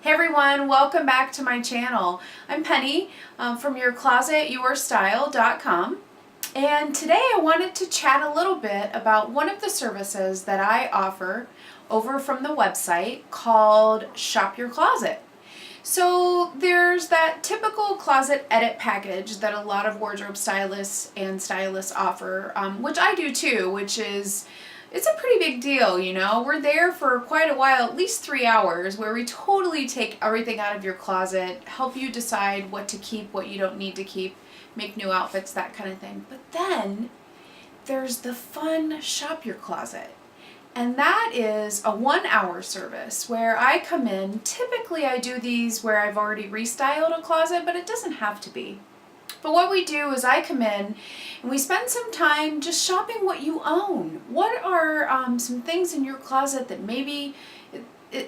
Hey everyone, welcome back to my channel. I'm Penny from YourClosetYourStyle.com, and today I wanted to chat a little bit about one of the services that I offer over from the website called Shop Your Closet. So there's that typical closet edit package that a lot of wardrobe stylists and stylists offer, which I do too, which is it's a pretty big deal, you know. We're there for quite a while, at least 3 hours, where we totally take everything out of your closet, help you decide what to keep, what you don't need to keep, make new outfits, that kind of thing. But then there's the fun Shop Your Closet. And that is a 1 hour service where I come in. Typically I do these where I've already restyled a closet, but it doesn't have to be. But what we do is I come in and we spend some time just shopping what you own. What are some things in your closet that maybe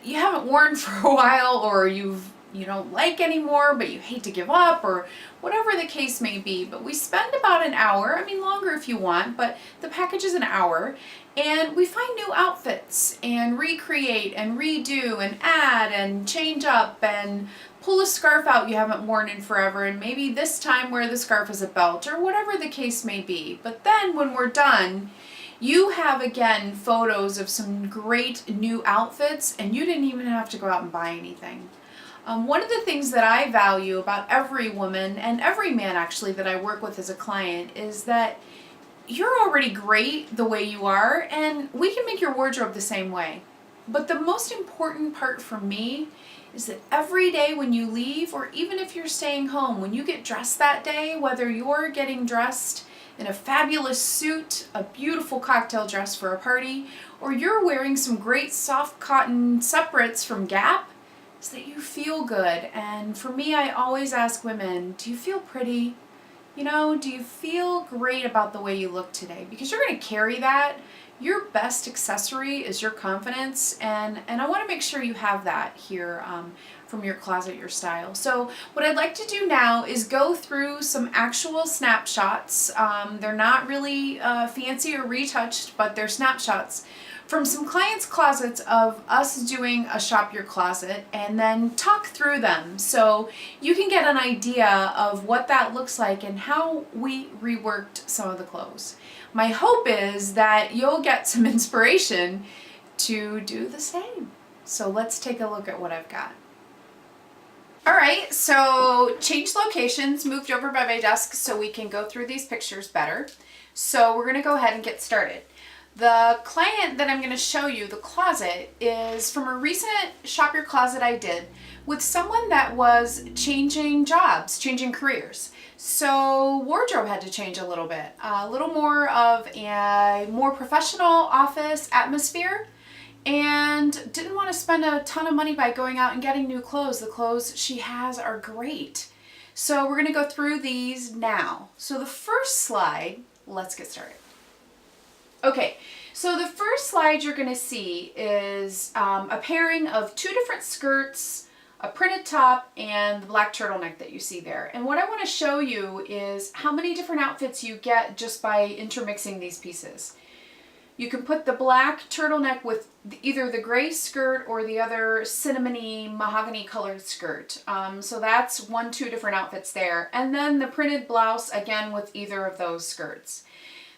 you haven't worn for a while, or you don't like anymore but you hate to give up, or whatever the case may be. But we spend about an hour, I mean longer if you want, but the package is an hour, and we find new outfits and recreate and redo and add and change up and pull a scarf out you haven't worn in forever, and maybe this time wear the scarf as a belt, or whatever the case may be. But then when we're done, you have again photos of some great new outfits, and you didn't even have to go out and buy anything. One of the things that I value about every woman and every man actually that I work with as a client is that you're already great the way you are, and we can make your wardrobe the same way. But the most important part for me is that every day when you leave, or even if you're staying home, when you get dressed that day, whether you're getting dressed in a fabulous suit, a beautiful cocktail dress for a party, or you're wearing some great soft cotton separates from Gap, is that you feel good. And for me, I always ask women, do you feel pretty? You know, do you feel great about the way you look today? Because you're going to carry that. Your best accessory is your confidence, and I want to make sure you have that here from Your Closet, Your Style. So what I'd like to do now is go through some actual snapshots. They're not really fancy or retouched, but they're snapshots from some clients' closets of us doing a Shop Your Closet, and then talk through them so you can get an idea of what that looks like and how we reworked some of the clothes. My hope is that you'll get some inspiration to do the same. So let's take a look at what I've got. Alright, so changed locations, moved over by my desk so we can go through these pictures better. So we're going to go ahead and get started. The client that I'm going to show you, the closet, is from a recent Shop Your Closet I did with someone that was changing jobs, changing careers. So wardrobe had to change a little bit, a little more of a more professional office atmosphere, and didn't want to spend a ton of money by going out and getting new clothes. The clothes she has are great. So we're going to go through these now. So the first slide, let's get started. Okay, so the first slide you're going to see is a pairing of two different skirts, a printed top, and the black turtleneck that you see there. And what I want to show you is how many different outfits you get just by intermixing these pieces. You can put the black turtleneck with either the gray skirt or the other cinnamony mahogany colored skirt. So that's two different outfits there. And then the printed blouse again with either of those skirts.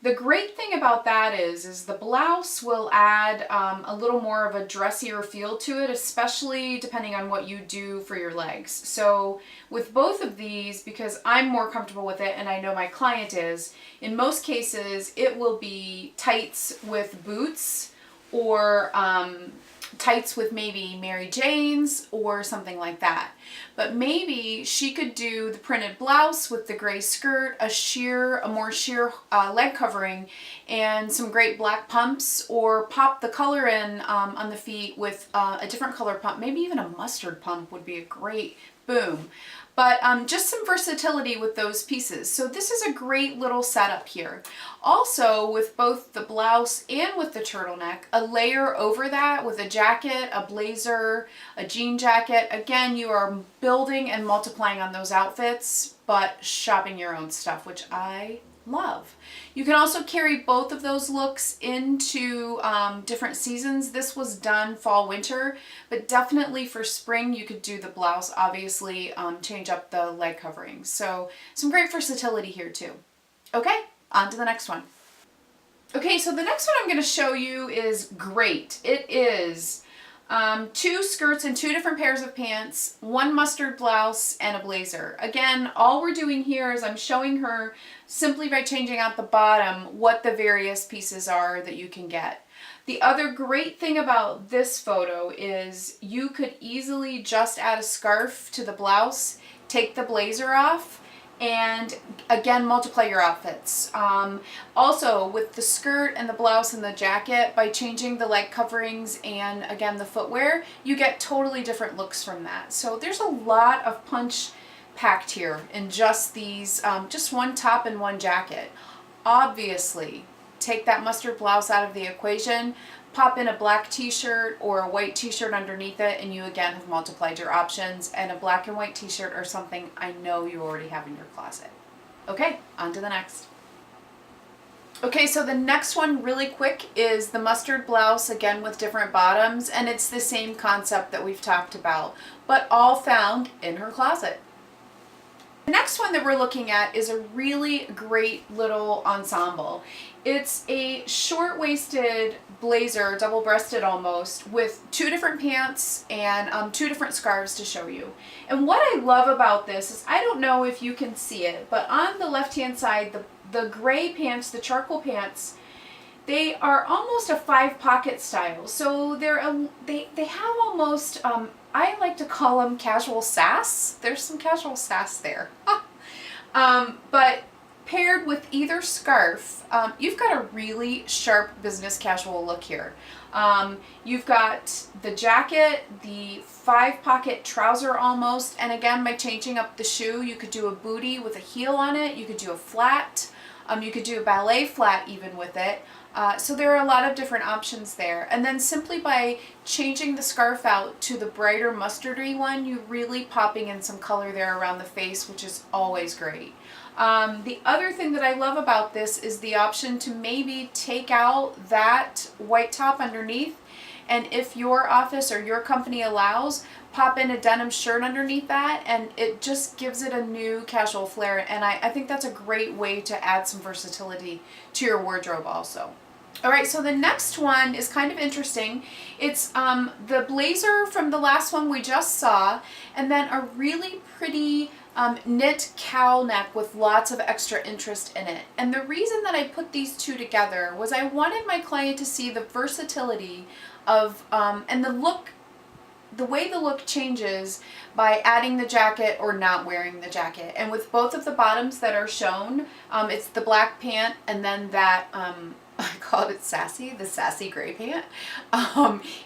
The great thing about that is the blouse will add a little more of a dressier feel to it, especially depending on what you do for your legs. So with both of these, because I'm more comfortable with it and I know my client is, in most cases it will be tights with boots, or tights with maybe Mary Jane's or something like that. But maybe she could do the printed blouse with the gray skirt, a more sheer leg covering, and some great black pumps, or pop the color in on the feet with a different color pump. Maybe even a mustard pump would be a great boom. But just some versatility with those pieces. So this is a great little setup here. Also, with both the blouse and with the turtleneck, a layer over that with a jacket, a blazer, a jean jacket. Again, you are building and multiplying on those outfits, but shopping your own stuff, which I love. You can also carry both of those looks into different seasons. This was done fall, winter, but definitely for spring you could do the blouse, obviously change up the leg covering. So some great versatility here too. Okay, on to the next one. Okay, so the next one I'm going to show you is great. It is two skirts and two different pairs of pants, one mustard blouse, and a blazer. Again, all we're doing here is I'm showing her simply by changing out the bottom what the various pieces are that you can get. The other great thing about this photo is you could easily just add a scarf to the blouse, take the blazer off, and again multiply your outfits. Also with the skirt and the blouse and the jacket, by changing the leg coverings and again the footwear, you get totally different looks from that. So there's a lot of punch packed here in just these, just one top and one jacket. Obviously, take that mustard blouse out of the equation, pop in a black t-shirt or a white t-shirt underneath it, and you again have multiplied your options, and a black and white t-shirt or something I know you already have in your closet. Okay, on to the next. Okay, so the next one really quick is the mustard blouse, again with different bottoms, and it's the same concept that we've talked about, but all found in her closet. The next one that we're looking at is a really great little ensemble. It's a short-waisted blazer, double-breasted almost, with two different pants and two different scarves to show you. And what I love about this is, I don't know if you can see it, but on the left-hand side, the gray pants, the charcoal pants, they are almost a 5-pocket style. So they have almost, I like to call them casual sass. There's some casual sass there. But paired with either scarf, you've got a really sharp business casual look here. You've got the jacket, the 5-pocket trouser almost, and again by changing up the shoe, you could do a bootie with a heel on it, you could do a flat, you could do a ballet flat even with it. So there are a lot of different options there. And then simply by changing the scarf out to the brighter mustardy one, you're really popping in some color there around the face, which is always great. The other thing that I love about this is the option to maybe take out that white top underneath, and if your office or your company allows, pop in a denim shirt underneath that, and it just gives it a new casual flair. And I think that's a great way to add some versatility to your wardrobe also. All right, so the next one is kind of interesting. It's the blazer from the last one we just saw, and then a really pretty knit cowl neck with lots of extra interest in it. And the reason that I put these two together was I wanted my client to see the versatility of, and the way the look changes by adding the jacket or not wearing the jacket. And with both of the bottoms that are shown, it's the black pant and then that, I called it sassy, the sassy gray pant.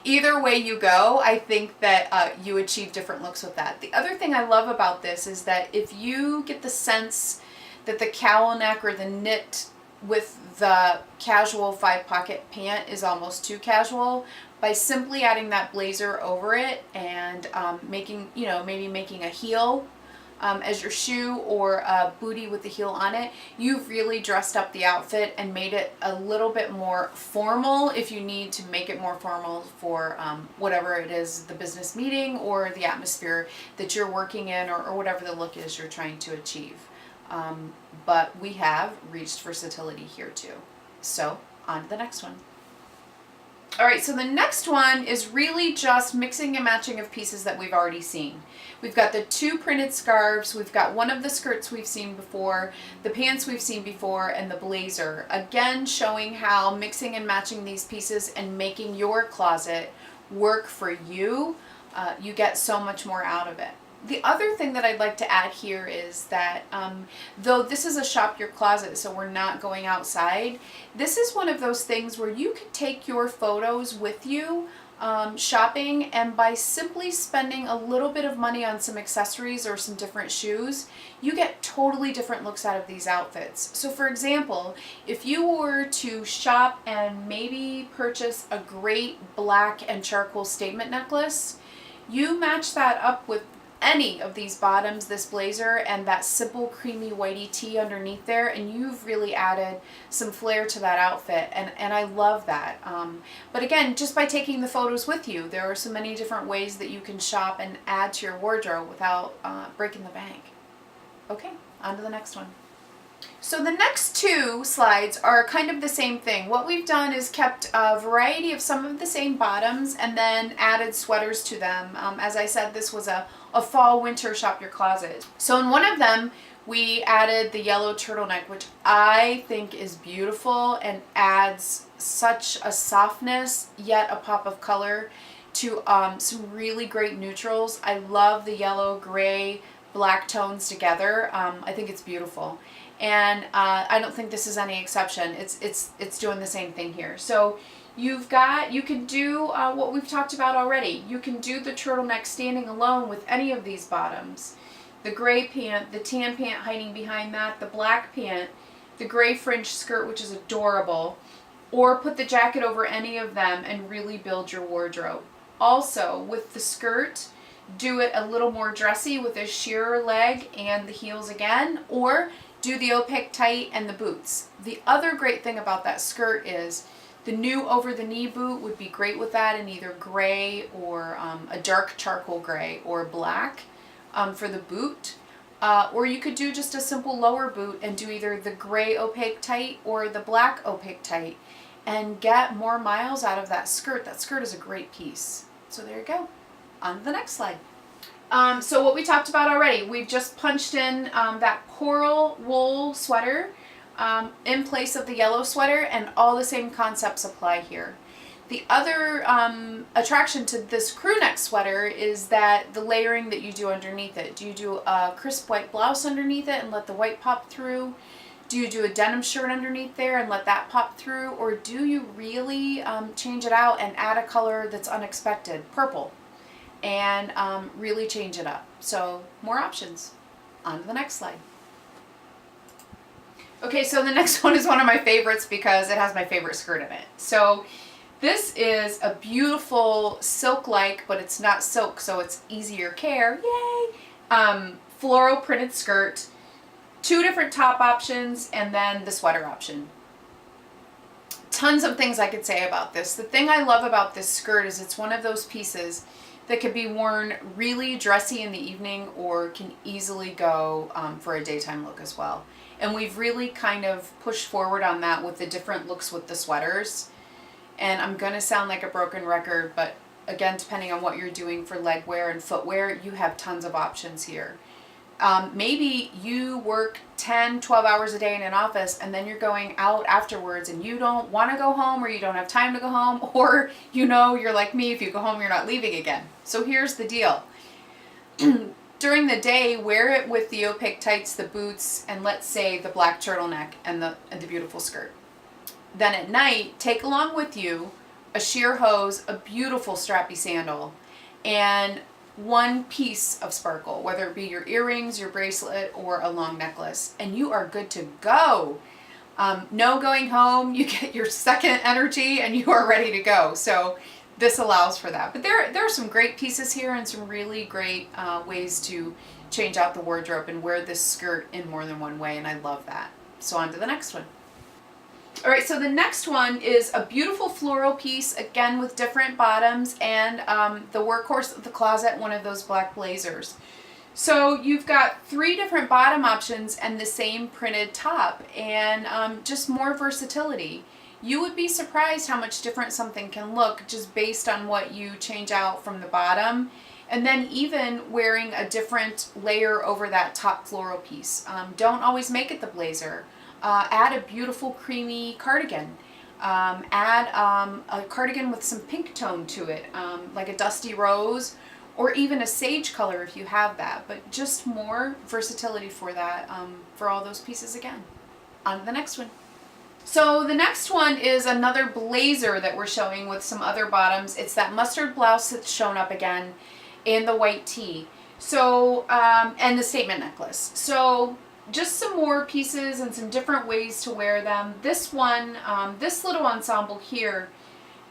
Either way you go, I think that you achieve different looks with that. The other thing I love about this is that if you get the sense that the cowl neck or the knit with the casual 5-pocket pant is almost too casual, by simply adding that blazer over it and making, maybe making a heel as your shoe or a bootie with the heel on it, you've really dressed up the outfit and made it a little bit more formal if you need to make it more formal for whatever it is, the business meeting or the atmosphere that you're working in, or whatever the look is you're trying to achieve. But we have reached versatility here too. So on to the next one. All right, so the next one is really just mixing and matching of pieces that we've already seen. We've got the two printed scarves, we've got one of the skirts we've seen before, the pants we've seen before, and the blazer. Again, showing how mixing and matching these pieces and making your closet work for you, you get so much more out of it. The other thing that I'd like to add here is that though this is a shop your closet, so we're not going outside, this is one of those things where you could take your photos with you shopping, and by simply spending a little bit of money on some accessories or some different shoes, you get totally different looks out of these outfits. So for example, if you were to shop and maybe purchase a great black and charcoal statement necklace, you match that up with any of these bottoms, this blazer, and that simple creamy whitey tee underneath there, and you've really added some flair to that outfit, and I love that. But again, just by taking the photos with you, there are so many different ways that you can shop and add to your wardrobe without breaking the bank. Okay, on to the next one. So the next two slides are kind of the same thing. What we've done is kept a variety of some of the same bottoms and then added sweaters to them. As I said, this was a fall winter shop your closet. So in one of them, we added the yellow turtleneck, which I think is beautiful and adds such a softness, yet a pop of color to some really great neutrals. I love the yellow, gray, black tones together. I think it's beautiful. And I don't think this is any exception. It's doing the same thing here. So you can do what we've talked about already. You can do the turtleneck standing alone with any of these bottoms. The gray pant, the tan pant hiding behind that, the black pant, the gray fringe skirt, which is adorable, or put the jacket over any of them and really build your wardrobe. Also, with the skirt, do it a little more dressy with a sheer leg and the heels again, or do the opaque tight and the boots. The other great thing about that skirt is the new over-the-knee boot would be great with that in either gray or a dark charcoal gray or black for the boot. Or you could do just a simple lower boot and do either the gray opaque tight or the black opaque tight and get more miles out of that skirt. That skirt is a great piece. So there you go. On to the next slide. So what we talked about already, we've just punched in that coral wool sweater in place of the yellow sweater, and all the same concepts apply here. The other attraction to this crew neck sweater is that the layering that you do underneath it. Do you do a crisp white blouse underneath it and let the white pop through? Do you do a denim shirt underneath there and let that pop through? Or do you really change it out and add a color that's unexpected, purple, and really change it up? So more options. On to the next slide. Okay, so the next one is one of my favorites because it has my favorite skirt in it. So this is a beautiful silk-like, but it's not silk, so it's easier care. Yay! Floral printed skirt, two different top options, and then the sweater option. Tons of things I could say about this. The thing I love about this skirt is it's one of those pieces that can be worn really dressy in the evening or can easily go for a daytime look as well. And we've really kind of pushed forward on that with the different looks with the sweaters. And I'm going to sound like a broken record, but again, depending on what you're doing for leg wear and footwear, you have tons of options here. Maybe you work 10, 12 hours a day in an office and then you're going out afterwards and you don't want to go home or you don't have time to go home, or you're like me, if you go home you're not leaving again. So here's the deal. During the day, wear it with the opaque tights, the boots, and let's say the black turtleneck and the beautiful skirt. Then at night, take along with you a sheer hose, a beautiful strappy sandal, and one piece of sparkle, whether it be your earrings, your bracelet, or a long necklace, and you are good to go. No going home, you get your second energy and you are ready to go. So this allows for that. But there are some great pieces here and some really great ways to change out the wardrobe and wear this skirt in more than one way, and I love that. So on to the next one. All right, so the next one is a beautiful floral piece, again with different bottoms, and the workhorse of the closet, one of those black blazers. So you've got three different bottom options and the same printed top, and just more versatility. You would be surprised how much different something can look just based on what you change out from the bottom, and then even wearing a different layer over that top floral piece. Don't always make it the blazer. Add a beautiful creamy cardigan. Add a cardigan with some pink tone to it, like a dusty rose, or even a sage color if you have that. But just more versatility for that, for all those pieces again. On to the next one. So the next one is another blazer that we're showing with some other bottoms. It's that mustard blouse that's shown up again in the white tee. So, and the statement necklace. So just some more pieces and some different ways to wear them. This one, this little ensemble here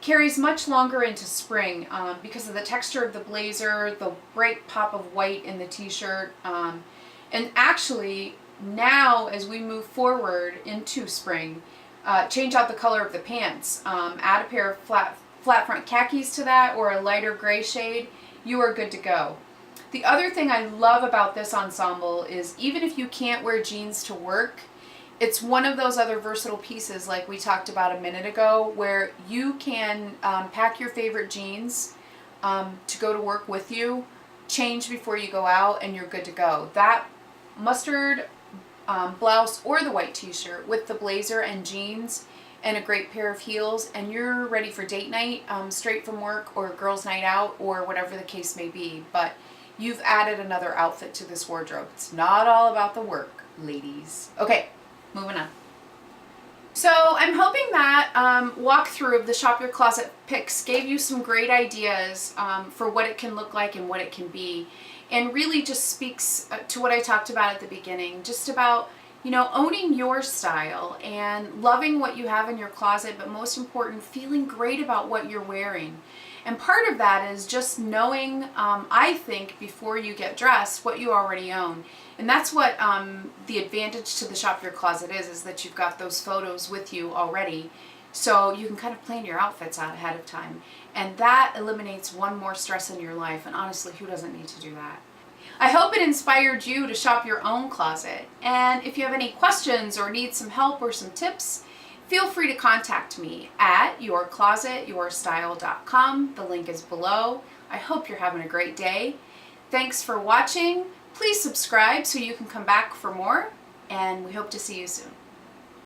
carries much longer into spring because of the texture of the blazer, the bright pop of white in the t-shirt, and actually now as we move forward into spring, change out the color of the pants. Add a pair of flat front khakis to that or a lighter gray shade. You are good to go. The other thing I love about this ensemble is even if you can't wear jeans to work, it's one of those other versatile pieces like we talked about a minute ago where you can pack your favorite jeans to go to work with you, change before you go out, and you're good to go. That mustard blouse or the white t-shirt with the blazer and jeans and a great pair of heels, and you're ready for date night, straight from work or girls' night out or whatever the case may be. But you've added another outfit to this wardrobe. It's not all about the work, ladies. Okay. Moving on. So I'm hoping that walkthrough of the Shop Your Closet picks gave you some great ideas for what it can look like and what it can be, and really just speaks to what I talked about at the beginning, just about, you know, owning your style and loving what you have in your closet, but most important, feeling great about what you're wearing. And part of that is just knowing, I think, before you get dressed, what you already own. And that's what the advantage to the Shop Your Closet is that you've got those photos with you already. So you can kind of plan your outfits out ahead of time. And that eliminates one more stress in your life. And honestly, who doesn't need to do that? I hope it inspired you to shop your own closet. And if you have any questions or need some help or some tips, feel free to contact me at yourclosetyourstyle.com. The link is below. I hope you're having a great day. Thanks for watching. Please subscribe so you can come back for more, and we hope to see you soon.